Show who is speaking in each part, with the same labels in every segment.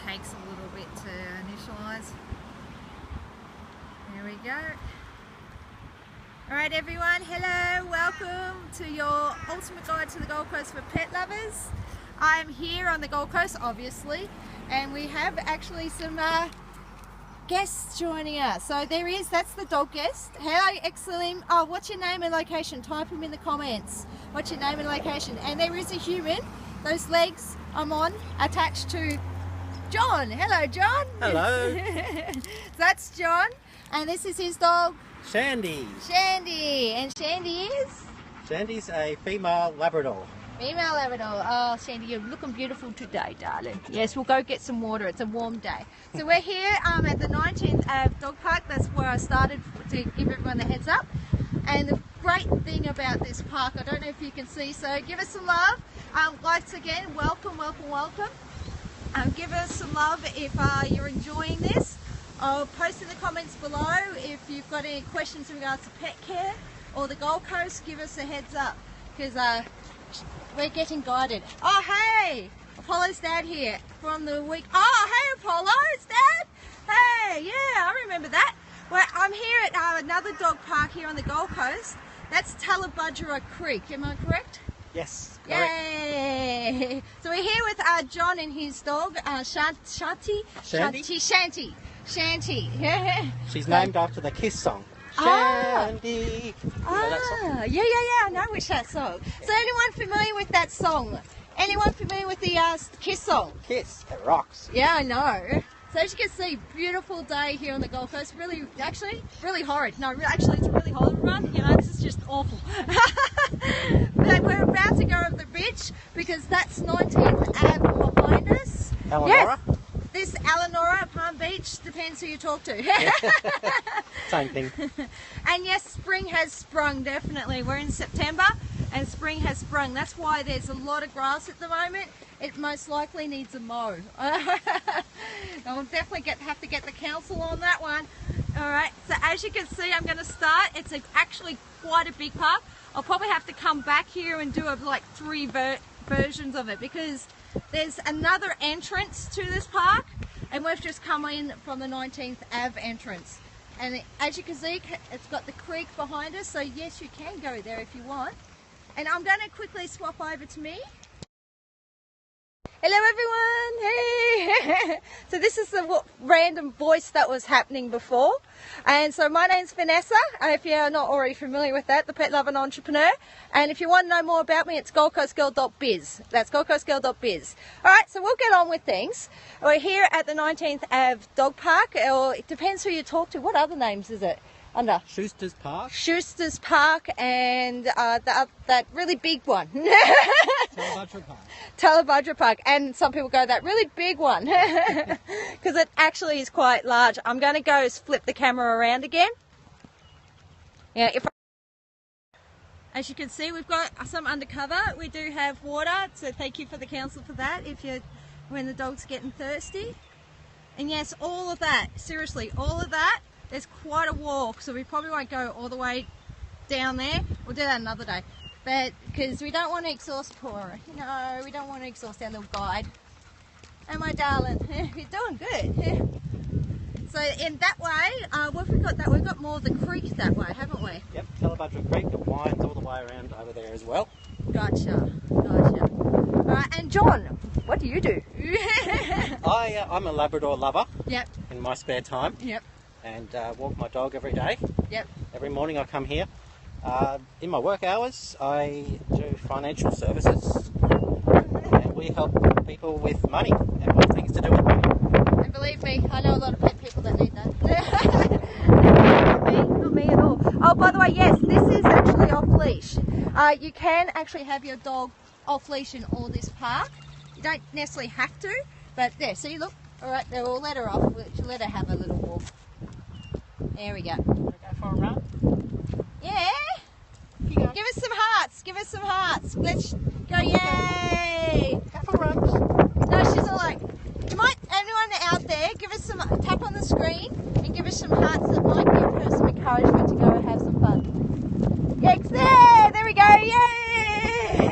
Speaker 1: takes a little bit to initialize. There we go. Alright everyone, hello, welcome to your ultimate guide to the Gold Coast for pet lovers. I'm here on the Gold Coast obviously, and we have actually some guests joining us. So there is, that's the dog guest. Hello Exelim. Oh, what's your name and location? Type them in the comments. What's your name and location? And there is a human. Those legs I'm on attached to John. Hello John.
Speaker 2: Hello.
Speaker 1: That's John, and this is his dog
Speaker 2: Shandy.
Speaker 1: Shandy. And Shandy is?
Speaker 2: Shandy's a female Labrador.
Speaker 1: Female Labrador. Oh, Shandy, you're looking beautiful today, darling. Yes, we'll go get some water. It's a warm day. So we're here at the 19th Ave Dog Park. That's where I started to give everyone the heads up. And the great thing about this park, I don't know if you can see, so give us some love. Once again, welcome, welcome, welcome. Give us some love if you're enjoying this. I'll post in the comments below if you've got any questions in regards to pet care or the Gold Coast. Give us a heads up, because we're getting guided. Oh hey, Apollo's dad here from the week. Oh hey Apollo, it's dad. Hey, yeah, I remember that. Well, I'm here at another dog park here on the Gold Coast. That's Tallebudgera Creek, am I correct?
Speaker 2: Yes.
Speaker 1: Yay! So we're here with John and his dog, Shanty.
Speaker 2: She's named after the Kiss song.
Speaker 1: Ah.
Speaker 2: Shandy.
Speaker 1: Yeah, I know which that song. So anyone familiar with that song? Anyone familiar with the Kiss song?
Speaker 2: Kiss, it rocks.
Speaker 1: Yeah, I know. So as you can see, beautiful day here on the Gold Coast. Really horrid. No, actually it's a really horrid run. You know, this is just awful. But we're about to go over the bridge because that's 19th Ave behind us.
Speaker 2: Eleanor?
Speaker 1: Yes. This Eleanor, Palm Beach, depends who you talk to.
Speaker 2: Same thing.
Speaker 1: And yes, spring has sprung, definitely. We're in September and spring has sprung. That's why there's a lot of grass at the moment. It most likely needs a mow. I'll definitely have to get the council on that one. Alright, so as you can see, I'm going to start. It's actually quite a big park. I'll probably have to come back here and do like 3 versions of it, because there's another entrance to this park and we've just come in from the 19th Ave entrance. And as you can see, it's got the creek behind us, so yes, you can go there if you want. And I'm going to quickly swap over to me. Hello everyone! Hey! So this is the random voice that was happening before. And so my name's Vanessa, if you're not already familiar with that, the pet lover and entrepreneur. And if you want to know more about me, it's goldcoastgirl.biz. That's goldcoastgirl.biz. Alright, so we'll get on with things. We're here at the 19th Ave Dog Park, or it depends who you talk to. What other names is it under?
Speaker 2: Schuster's Park.
Speaker 1: Schuster's Park, and that really big one.
Speaker 2: Tallebudgera Park.
Speaker 1: Tallebudgera Park, and some people go that really big one because it actually is quite large. I'm going to go flip the camera around again. Yeah, as you can see, we've got some undercover. We do have water, so thank you for the council for that. When the dog's getting thirsty, and yes, all of that. Seriously, all of that. There's quite a walk, so we probably won't go all the way down there. We'll do that another day. But because we don't want to exhaust Cora. No, we don't want to exhaust our little guide. And my darling, you're doing good. So in that way, what have we got? We've got more of the creek that way, haven't we?
Speaker 2: Yep, Tallebudgera Creek. It winds all the way around over there as well.
Speaker 1: Gotcha. Alright, and John, what do you do?
Speaker 2: I'm a Labrador lover.
Speaker 1: Yep.
Speaker 2: In my spare time.
Speaker 1: Yep.
Speaker 2: And walk my dog every day.
Speaker 1: Yep.
Speaker 2: Every morning I come here. In my work hours, I do financial services, and we help people with money and more things to do with money.
Speaker 1: And believe me, I know a lot of pet people that need that. Not me at all. Oh, by the way, yes, this is actually off-leash. You can actually have your dog off-leash in all this park. You don't necessarily have to, but there, see, look, all right, we'll let her off. We'll let her have a little walk. There we go.
Speaker 2: Go for a run?
Speaker 1: Yeah. Give us some hearts. Give us some hearts. Let's go. Yay.
Speaker 2: Have a run.
Speaker 1: No, she's all like, anyone out there, give us some, tap on the screen and give us some hearts that might give her some encouragement to go and have some fun. Yes, there we go. Yay.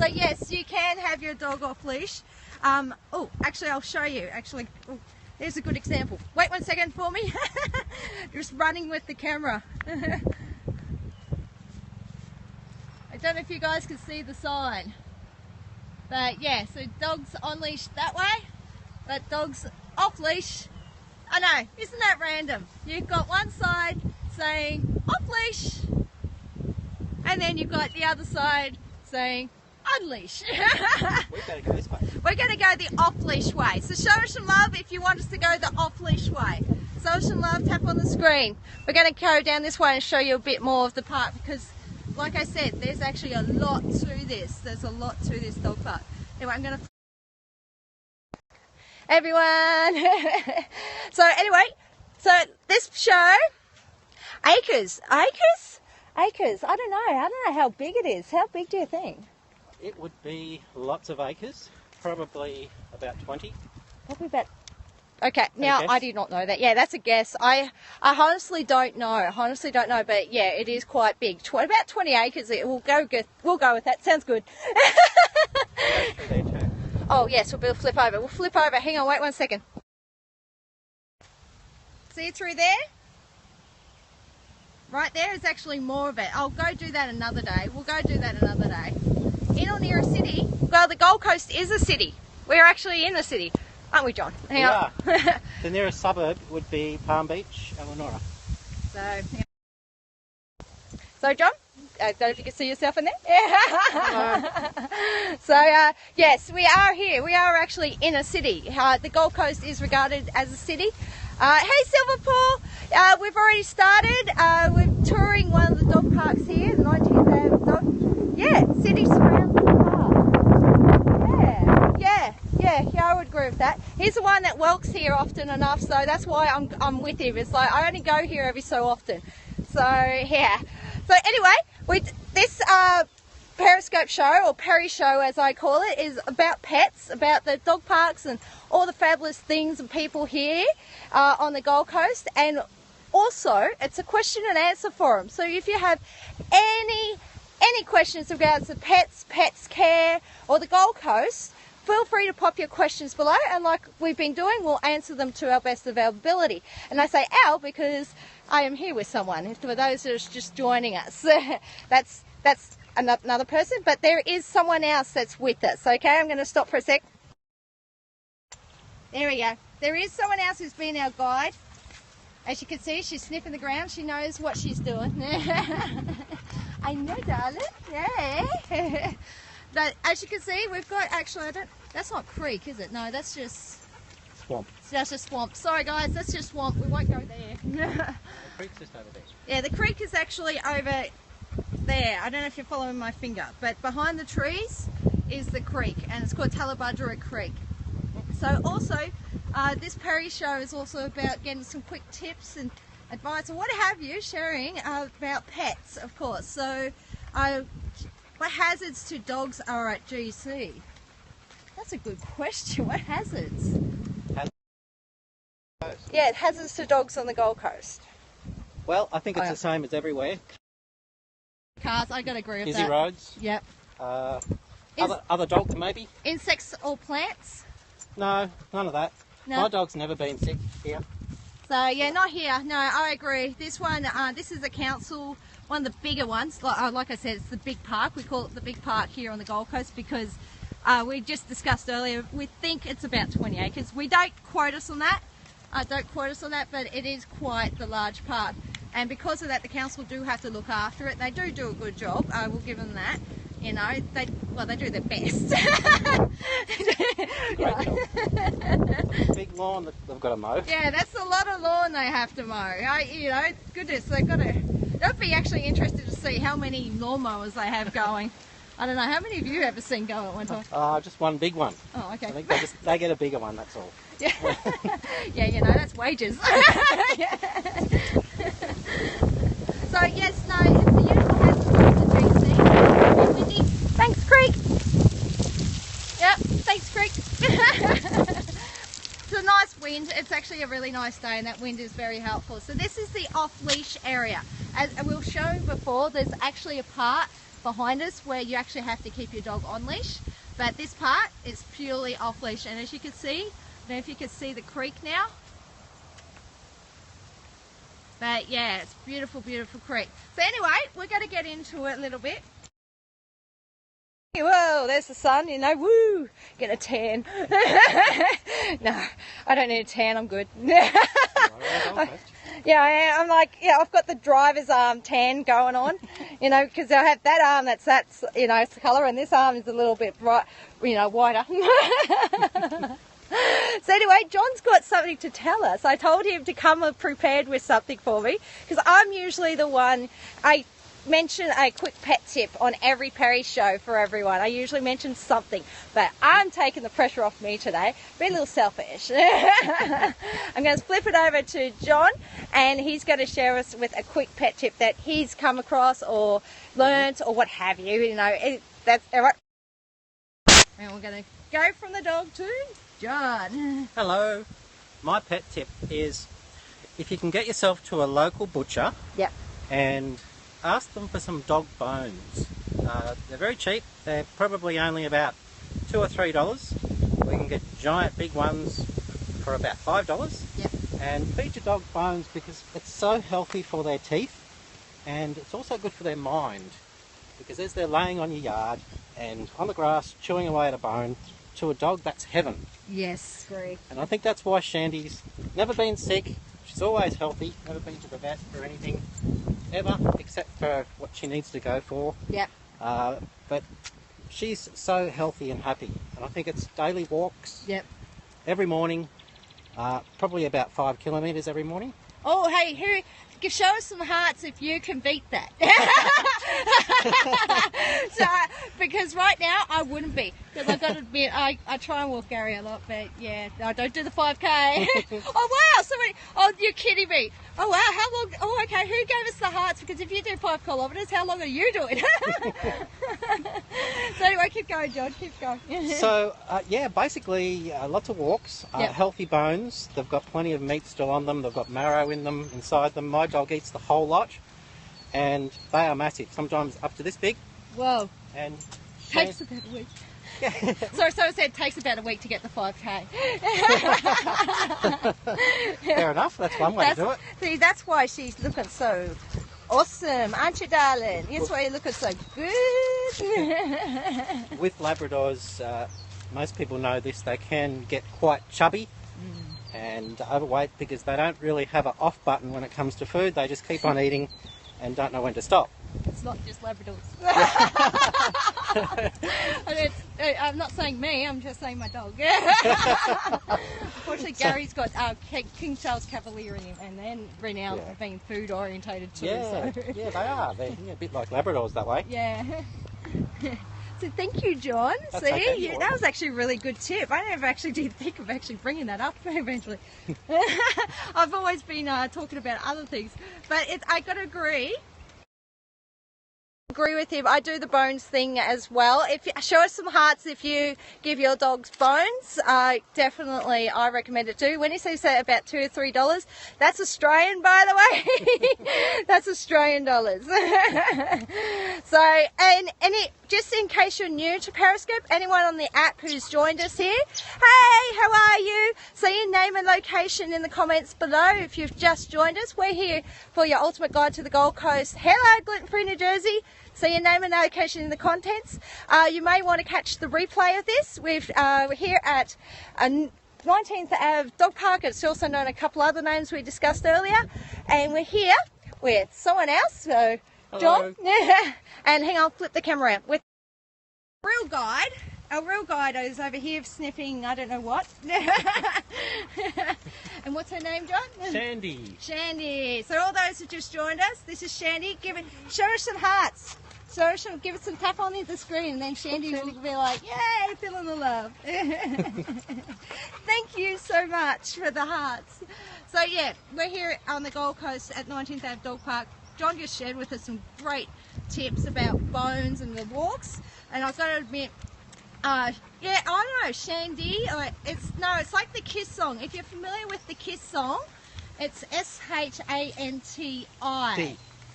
Speaker 1: So yes, you can have your dog off leash. Oh, actually, I'll show you. Actually, oh, there's a good example. Wait 1 second for me. Just running with the camera. I don't know if you guys can see the sign. But yeah, so dogs on leash that way, but dogs off leash. I know, isn't that random? You've got one side saying off leash, and then you've got the other side saying unleash.
Speaker 2: We've got to go this way.
Speaker 1: We're going to go the off-leash way. So show us some love if you want us to go the off-leash way. Show us some love, tap on the screen. We're going to go down this way and show you a bit more of the park because, like I said, there's actually a lot to this. There's a lot to this dog park. Anyway, I'm going to... Everyone! So this show, acres. I don't know how big it is. How big do you think?
Speaker 2: It would be lots of acres, probably about 20.
Speaker 1: Probably about... Okay, now I did not know that. Yeah, that's a guess. I honestly don't know. But yeah, it is quite big. About 20 acres. We'll go with that. Sounds good. Oh yes, we'll flip over. We'll flip over. Hang on, wait 1 second. See it through there? Right there is actually more of it. I'll go do that another day. We'll go do that another day. In or near a city? Well, the Gold Coast is a city. We're actually in a city, aren't we, John? Hang on.
Speaker 2: The nearest suburb would be Palm Beach, Eleanor.
Speaker 1: So John, I don't know if you can see yourself in there. Yeah. So yes, we are here. We are actually in a city. The Gold Coast is regarded as a city. Hey Silverpool, we've already started. We're touring one of the dog parks here, the 19th Ave dog. Yeah, city surrounds the park. Yeah, I would agree with that. He's the one that whelks here often enough, so that's why I'm with him. It's like I only go here every so often. So yeah. So anyway, this Periscope show, or Perry show as I call it, is about pets, about the dog parks and all the fabulous things and people here on the Gold Coast, and also it's a question and answer forum. So if you have any questions about the pets care, or the Gold Coast, feel free to pop your questions below, and like we've been doing, we'll answer them to our best of our ability. And I say "our" because I am here with someone. For those that are just joining us, that's another person, but there is someone else that's with us. Okay, I'm going to stop for a sec. There we go. There is someone else who's been our guide. As you can see, she's sniffing the ground. She knows what she's doing. I know, darling. Yeah. But as you can see, we've got that's not creek, is it? No, that's just
Speaker 2: swamp.
Speaker 1: That's just swamp. Sorry guys, that's just swamp. We won't go there.
Speaker 2: The creek's just over there.
Speaker 1: Yeah, the creek is actually over there. I don't know if you're following my finger, but behind the trees is the creek, and it's called Tallebudgera Creek. So also, this Perry show is also about getting some quick tips and advice, or what have you, sharing about pets, of course. So, what hazards to dogs are at GC? That's a good question. What hazards? Yeah, hazards to dogs on the Gold Coast.
Speaker 2: Well, I think it's the same as everywhere.
Speaker 1: Cars, I gotta agree with that.
Speaker 2: Busy roads.
Speaker 1: Yep.
Speaker 2: Other dogs maybe.
Speaker 1: Insects or plants?
Speaker 2: No, none of that.
Speaker 1: No.
Speaker 2: My dog's never been sick here.
Speaker 1: So yeah, not here. No, I agree. This one, this is a council, one of the bigger ones. Like I said, it's the big park. We call it the big park here on the Gold Coast because we just discussed earlier, we think it's about 20 acres. We don't quote us on that. But it is quite the large park. And because of that, the council do have to look after it. They do a good job. I will give them that. You know, they do their best.
Speaker 2: Great job. Big lawn that they've got to mow.
Speaker 1: Yeah, that's a lot of lawn they have to mow. You know, goodness, they've got to. I'd be actually interested to see how many lawnmowers they have going. I don't know, how many have you ever seen go at one time?
Speaker 2: Just one big one.
Speaker 1: Oh, okay.
Speaker 2: I think they get a bigger one, that's all.
Speaker 1: Yeah, yeah, you know, that's wages. So yes, no, it's the usual hazards of the GC. Windy. Thanks, Creek. Yep, thanks, Creek. It's a nice wind. It's actually a really nice day, and that wind is very helpful. So this is the off-leash area. As we've shown before, there's actually a part behind us where you actually have to keep your dog on leash. But this part is purely off leash, and as you can see, I don't know if you can see the creek now. But yeah, it's beautiful, beautiful creek. So anyway, we're going to get into it a little bit. Whoa, there's the sun, you know, woo, get a tan. No, I don't need a tan, I'm good. Yeah, I'm like, yeah, I've got the driver's arm tan going on, you know, because I have that arm that's, you know, it's the colour, and this arm is a little bit bright, you know, whiter. So anyway, John's got something to tell us. I told him to come prepared with something for me, because I'm usually the one, I mention a quick pet tip on every Perry show for everyone. I usually mention something, but I'm taking the pressure off me today. Be a little selfish. I'm going to flip it over to John, and he's going to share us with a quick pet tip that he's come across or learnt or what have you. You know, that's all right. And we're going to go from the dog to John.
Speaker 2: Hello. My pet tip is if you can get yourself to a local butcher.
Speaker 1: Yep.
Speaker 2: And ask them for some dog bones. They're very cheap. They're probably only about $2 or $3. We can get giant big ones for about $5.
Speaker 1: Yep.
Speaker 2: And feed your dog bones because it's so healthy for their teeth, and it's also good for their mind, because as they're laying on your yard and on the grass chewing away at a bone, to a dog that's heaven.
Speaker 1: Yes, agree.
Speaker 2: And I think that's why Shandy's never been sick. She's always healthy, never been to the vet or anything ever, except for what she needs to go for.
Speaker 1: Yep.
Speaker 2: But she's so healthy and happy, and I think it's daily walks.
Speaker 1: Yep. Every morning,
Speaker 2: probably about 5 kilometres every morning.
Speaker 1: Oh, hey, show us some hearts if you can beat that. So, because right now I wouldn't be, because I've got to admit I try and walk Gary a lot, but yeah, I don't do the 5k. Oh wow, somebody! Oh, you're kidding me! Oh wow, how long? Oh okay, who gave us the hearts? Because if you do 5 kilometres, how long are you doing? So anyway, keep going, John. Keep going.
Speaker 2: So yeah, basically lots of walks,
Speaker 1: Yep.
Speaker 2: healthy bones. They've got plenty of meat still on them. They've got marrow in them, inside them. My dog eats the whole lot, and they are massive. Sometimes up to this big.
Speaker 1: Whoa.
Speaker 2: And
Speaker 1: Takes about a week.
Speaker 2: Yeah.
Speaker 1: So I said it takes about a week to get the 5k.
Speaker 2: Fair enough. That's one way to do it.
Speaker 1: See, that's why she's looking so awesome, aren't you, darling? That's why you're looking so good.
Speaker 2: With Labradors, most people know this, they can get quite chubby and overweight because they don't really have an off button when it comes to food. They just keep on eating and don't know when to stop.
Speaker 1: It's not just Labradors. I'm not saying me, I'm just saying my dog. Unfortunately, Gary's got King Charles Cavalier in him, and they're renowned for being food orientated too.
Speaker 2: Yeah,
Speaker 1: so.
Speaker 2: Yeah, they are. They're a bit like Labradors that way.
Speaker 1: Yeah. So thank you, John.
Speaker 2: That's
Speaker 1: See,
Speaker 2: okay,
Speaker 1: that was actually a really good tip. I never actually did think of actually bringing that up eventually. I've always been talking about other things, but I got to agree with him. I do the bones thing as well. If you show us some hearts if you give your dogs bones, definitely I recommend it too. When you say about $2 or $3, that's Australian, by the way. That's Australian dollars. So, and just in case you're new to Periscope, anyone on the app who's joined us here, hey, how are you? Say your name and location in the comments below if you've just joined us. We're here for your ultimate guide to the Gold Coast. Hello, gluten-free New Jersey. Say your name and location in the contents. You may want to catch the replay of this. We're here at 19th Ave Dog Park. It's also known a couple other names we discussed earlier. And we're here with someone else. So, John. And hang on, flip the camera around. With real guide. Our real guide is over here sniffing I don't know what. And what's her name, John?
Speaker 2: Shandy.
Speaker 1: Shandy. So all those who just joined us, this is Shandy. Show her some hearts. So she'll give it some tap on the screen, and then Shandy will be like, yay, feeling the love. Thank you so much for the hearts. So yeah, we're here on the Gold Coast at 19th Ave Dog Park. John just shared with us some great tips about bones and the walks, and I've got to admit, yeah, I don't know, Shandy, it's like the Kiss song. If you're familiar with the Kiss song, it's S-H-A-N-T-I.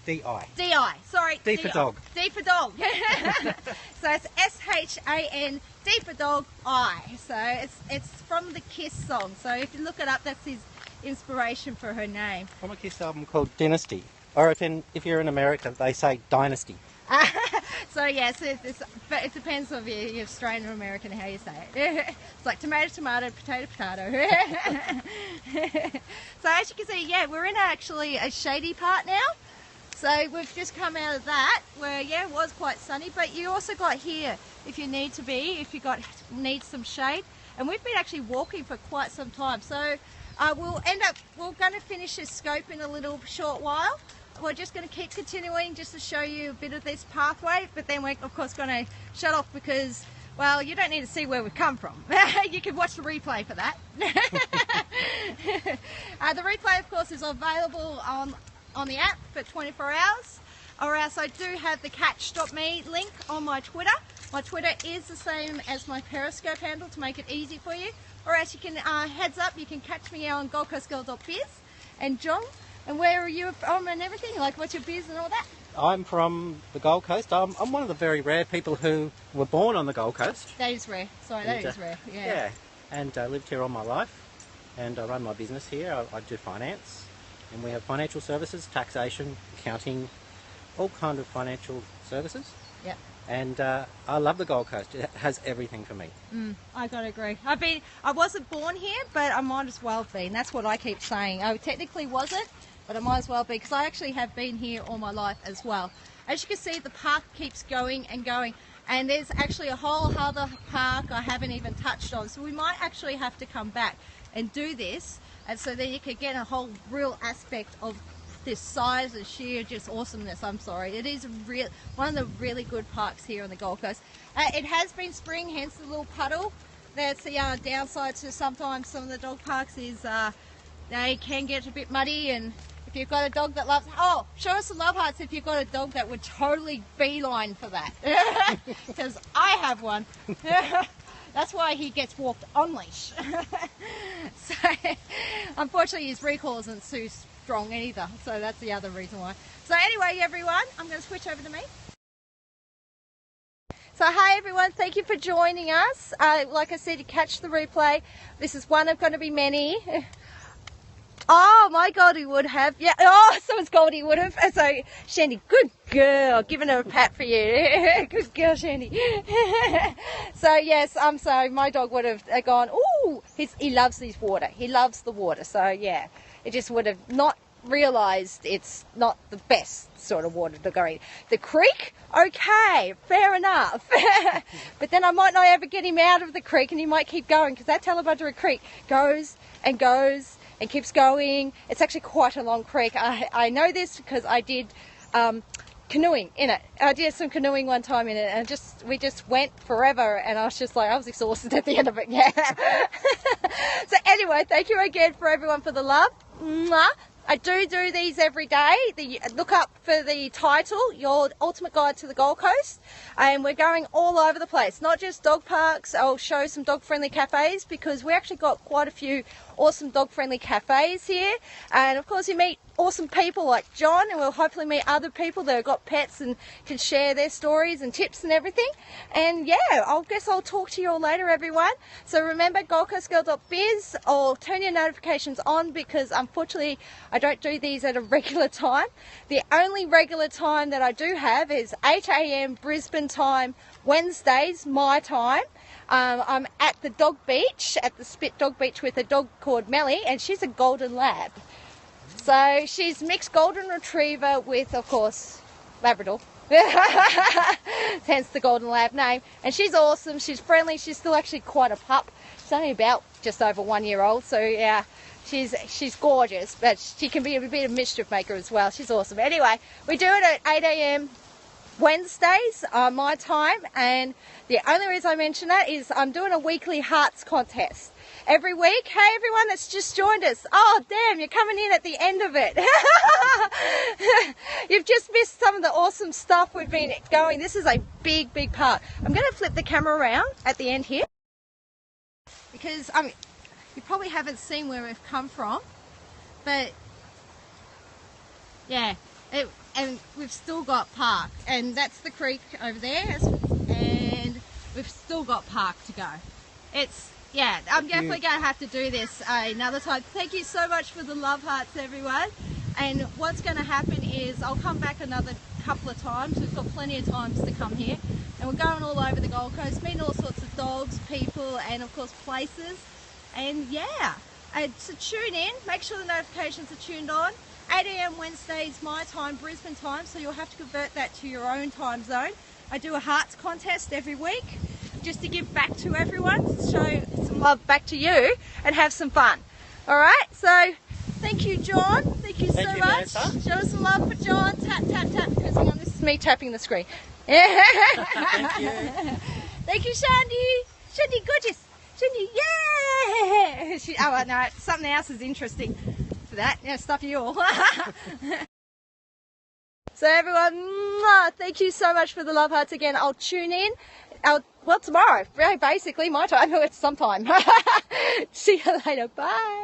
Speaker 2: D-I.
Speaker 1: D-I, sorry.
Speaker 2: D for dog.
Speaker 1: D for dog. So it's S-H-A-N, D for dog, I. So it's from the Kiss song. So if you look it up, that's his inspiration for her name.
Speaker 2: From a Kiss album called Dynasty. Or if you're in America, they say Dynasty.
Speaker 1: So yes, but it depends on if you're Australian or American how you say it. It's like tomato, tomato, potato, potato. So as you can see, yeah, we're in actually a shady part now. So we've just come out of that where, yeah, it was quite sunny, but you also got here if you need to be, if you need some shade. And we've been actually walking for quite some time. So we're going to finish this scope in a little short while. We're just going to keep continuing just to show you a bit of this pathway, but then we're of course going to shut off because, well, you don't need to see where we've come from. You can watch the replay for that. The replay of course is available on the app for 24 hours, or else I do have the Catch Stop Me link on my Twitter. My Twitter is the same as my Periscope handle to make it easy for you, or else you can, heads up, you can catch me on goldcoastgirl.biz. And John, and where are you from and everything? Like, what's your biz and all that?
Speaker 2: I'm from the Gold Coast. I'm one of the very rare people who were born on the Gold Coast.
Speaker 1: That is rare. Sorry, that is rare. Yeah.
Speaker 2: Yeah, and lived here all my life, and I run my business here. I do finance, and we have financial services, taxation, accounting, all kind of financial services.
Speaker 1: Yeah.
Speaker 2: And I love the Gold Coast. It has everything for me.
Speaker 1: I gotta agree. I wasn't born here, but I might as well have been. That's what I keep saying. I technically wasn't, but I might as well be, because I actually have been here all my life as well. As you can see, the park keeps going and going, and there's actually a whole other park I haven't even touched on. So we might actually have to come back and do this, and so then you can get a whole real aspect of this size and sheer just awesomeness. I'm sorry, it is one of the really good parks here on the Gold Coast. It has been spring, hence the little puddle. That's the downside to sometimes some of the dog parks is they can get a bit muddy, and if you've got a dog that loves, show us some love hearts if you've got a dog that would totally beeline for that, because I have one. That's why he gets walked on leash. So unfortunately his recall isn't too strong either, so that's the other reason why. So anyway everyone, I'm going to switch over to me. So hi everyone, thank you for joining us. Like I said, you catch the replay. This is one of going to be many. Oh, my Goldie would have. Yeah. Oh, someone's Goldie would have. So, Shandy, good girl. Giving her a pat for you. Good girl, Shandy. So, yes, so my dog would have gone, ooh, he loves this water. He loves the water. So, yeah, it just would have not realised it's not the best sort of water to go in. The creek? Okay, fair enough. But then I might not ever get him out of the creek, and he might keep going, because that Tallebudgera Creek goes and goes and keeps going. It's actually quite a long creek. I know this because I did canoeing in it. I did some canoeing one time in it, and we just went forever, and I was just like, I was exhausted at the end of it. Yeah. So anyway, thank you again for everyone for the love. Mwah. I do these every day. Look up for the title, Your Ultimate Guide to the Gold Coast. And we're going all over the place, not just dog parks. I'll show some dog-friendly cafes, because we actually got quite a few awesome dog-friendly cafes here. And of course you meet awesome people like John, and we'll hopefully meet other people that have got pets and can share their stories and tips and everything. And yeah, I guess I'll talk to you all later, everyone. So remember, goldcoastgirl.biz, or turn your notifications on, because unfortunately I don't do these at a regular time. The only regular time that I do have is 8 AM Brisbane time, Wednesdays, my time. I'm at the dog beach, at the Spit Dog Beach, with a dog called Melly, and she's a golden lab. So she's mixed golden retriever with, of course, Labrador. Hence the golden lab name. And she's awesome. She's friendly. She's still actually quite a pup. She's only about just over 1 year old. So yeah, she's gorgeous, but she can be a bit of mischief maker as well. She's awesome. Anyway, we do it at 8 AM Wednesdays, my time. And the only reason I mention that is I'm doing a weekly hearts contest every week. Hey everyone that's just joined us. Oh damn, you're coming in at the end of it. You've just missed some of the awesome stuff we've been going. This is a big part. I'm going to flip the camera around at the end here, because you probably haven't seen where we've come from, but yeah, and we've still got park, and that's the creek over there, and we've still got park to go. It's, yeah, I'm definitely going to have to do this another time. Thank you so much for the love hearts, everyone. And what's going to happen is I'll come back another couple of times. We've got plenty of times to come here, and we're going all over the Gold Coast, meeting all sorts of dogs, people, and of course places. And yeah, so tune in, make sure the notifications are tuned on. 8 AM Wednesdays my time, Brisbane time, so you'll have to convert that to your own time zone. I do a hearts contest every week just to give back to everyone, to show some love back to you and have some fun. All right, so thank you, John. Thank you so much.
Speaker 2: Vanessa.
Speaker 1: Show us some love for John. Tap, tap, tap, because hang on, this is me tapping the screen. Yeah.
Speaker 2: Thank you.
Speaker 1: Thank you, Shandy. Shandy, gorgeous. Shandy, yeah. Oh, no, something else is interesting for that. Yeah, stuff you all. So everyone, thank you so much for the love hearts again. I'll tune in. Well, tomorrow, basically my time. It's sometime. See you later. Bye.